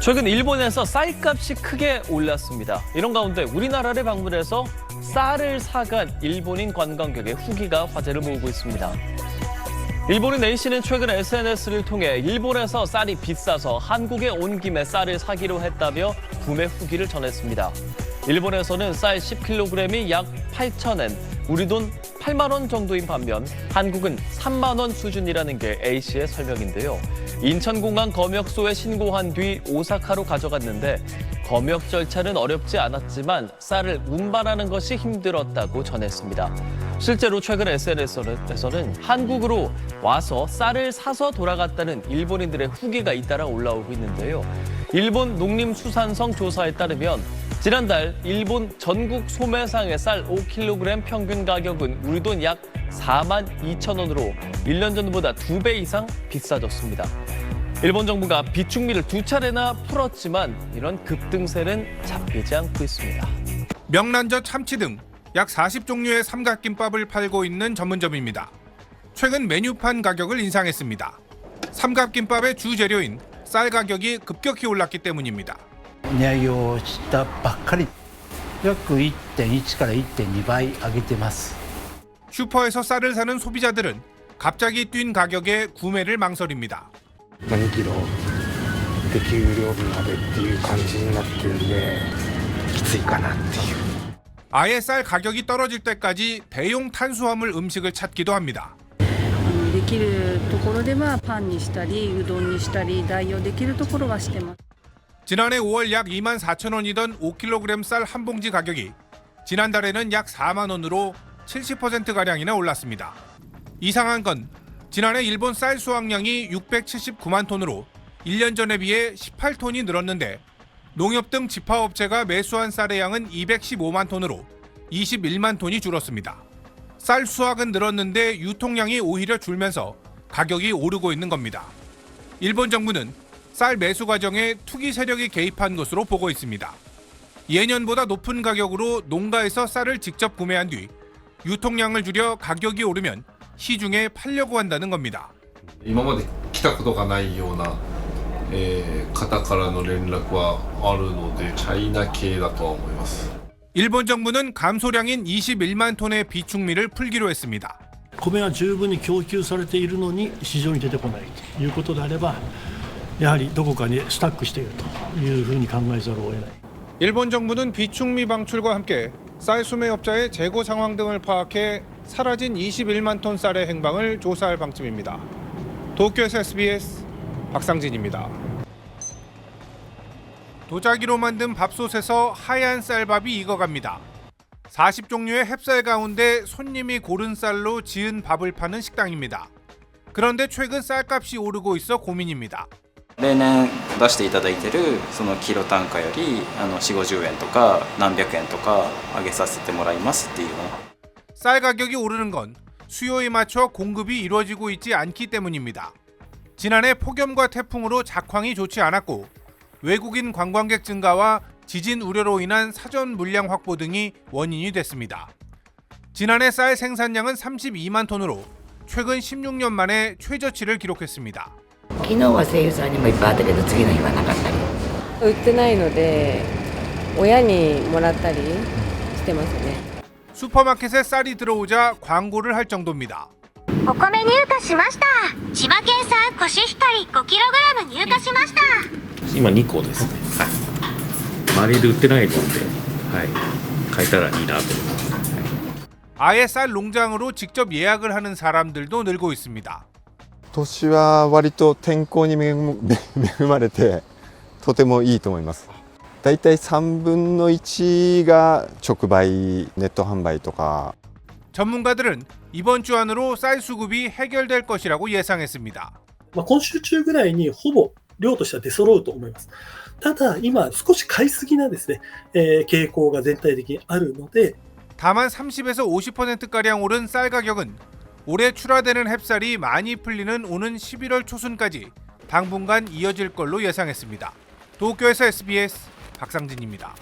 최근 일본에서 쌀값이 크게 올랐습니다. 이런 가운데 우리나라를 방문해서 쌀을 사간 일본인 관광객의 후기가 화제를 모으고 있습니다. 일본인 A씨는 최근 SNS를 통해 일본에서 쌀이 비싸서 한국에 온 김에 쌀을 사기로 했다며 구매 후기를 전했습니다. 일본에서는 쌀 10kg이 약 8,000엔, 우리 돈 8만 원 정도인 반면 한국은 3만 원 수준이라는 게 A씨의 설명인데요. 인천공항 검역소에 신고한 뒤 오사카로 가져갔는데 검역 절차는 어렵지 않았지만 쌀을 운반하는 것이 힘들었다고 전했습니다. 실제로 최근 SNS에서는 한국으로 와서 쌀을 사서 돌아갔다는 일본인들의 후기가 잇따라 올라오고 있는데요. 일본 농림수산성 조사에 따르면 지난달 일본 전국 소매상의 쌀 5kg 평균 가격은 우리 돈 약 4만 2천 원으로 1년 전보다 2배 이상 비싸졌습니다. 일본 정부가 비축미를 2차례나 풀었지만 이런 급등세는 잡히지 않고 있습니다. 명란젓, 참치 등 약 40종류의 삼각김밥을 팔고 있는 전문점입니다. 최근 메뉴판 가격을 인상했습니다. 삼각김밥의 주재료인 쌀 가격이 급격히 올랐기 때문입니다. 値上げをしたばっかり約 1.1 から 1.2 倍上げてます。 슈퍼에서 쌀을 사는 소비자들은 갑자기 뛴 가격에 구매를 망설입니다. 2キロで給料日までっていう感じになってるんできついかなっていう。 아예 쌀 가격이 떨어질 때까지 대용 탄수화물 음식을 찾기도 합니다. できるところではパンにしたりうどんにしたり代用できるところはしてます。 지난해 5월 약 2만 4천 원이던 5kg 쌀 한 봉지 가격이 지난달에는 약 4만 원으로 70%가량이나 올랐습니다. 이상한 건 지난해 일본 쌀 수확량이 679만 톤으로 1년 전에 비해 18톤이 늘었는데 농협 등 지파업체가 매수한 쌀의 양은 215만 톤으로 21만 톤이 줄었습니다. 쌀 수확은 늘었는데 유통량이 오히려 줄면서 가격이 오르고 있는 겁니다. 일본 정부는 쌀 매수 과정에 투기 세력이 개입한 것으로 보고 있습니다. 예년보다 높은 가격으로 농가에서 쌀을 직접 구매한 뒤 유통량을 줄여 가격이 오르면 시중에 팔려고 한다는 겁니다. 今まで来たことがないような、方からの連絡はあるのでチャイナ系だとは思います。 일본 정부는 감소량인 21만 ton의 비축미를 풀기로 했습니다. 米が十分に供給されているのに市場に出てこないということであればやはりどこかにスタックしているというふうに考えざるを得ない。 일본 정부는 비축미 방출과 함께 쌀 수매업자의 재고 상황 등을 파악해 사라진 21만 톤 쌀의 행방을 조사할 방침입니다. 도쿄에서 SBS 박상진입니다. 도자기로 만든 밥솥에서 하얀 쌀밥이 익어갑니다. 40종류의 햅쌀 가운데 손님이 고른 쌀로 지은 밥을 파는 식당입니다. 그런데 최근 쌀값이 오르고 있어 고민입니다. 例年出していただいているそのキロ単価より4、50円とか何百円とか上げさせてもらいますっていうの。 쌀 가격이 오르는 건 수요에 맞춰 공급이 이루어지고 있지 않기 때문입니다. 지난해 폭염과 태풍으로 작황이 좋지 않았고 외국인 관광객 증가와 지진 우려로 인한 사전 물량 확보 등이 원인이 됐습니다. 지난해 쌀 생산량은 32만 톤으로 최근 16년 만에 최저치를 기록했습니다. 昨日は声優さんにもいっぱいあったけど次の日はなかったり。売ってないので親にもらったりしてますね。 슈퍼마켓에 쌀이 들어오자 광고를 할 정도입니다. お米入荷しました。千葉県産コシヒカリ 5kg 入荷しました。今2個ですね。はい。周りで売ってないので、はい。買えたらいいなと思います。はい。 아예 쌀 농장으로 직접 예약을 하는 사람들도 늘고 있습니다. 今年は割と天候に恵まれてとてもいいと思います。だいたい3分の1が直売、ネット販売とか。 전문가들은 이번 주 안으로 쌀 수급이 해결될 것이라고 예상했습니다. 今週中ぐらいにほぼ量としては出揃うと思います。ただ今少し買いすぎなですね、傾向が全体的にあるので 다만 30에서 50%가량 오른 쌀 가격은 올해 출하되는 햅쌀이 많이 풀리는 오는 11월 초순까지 당분간 이어질 걸로 예상했습니다. 도쿄에서 SBS 박상진입니다.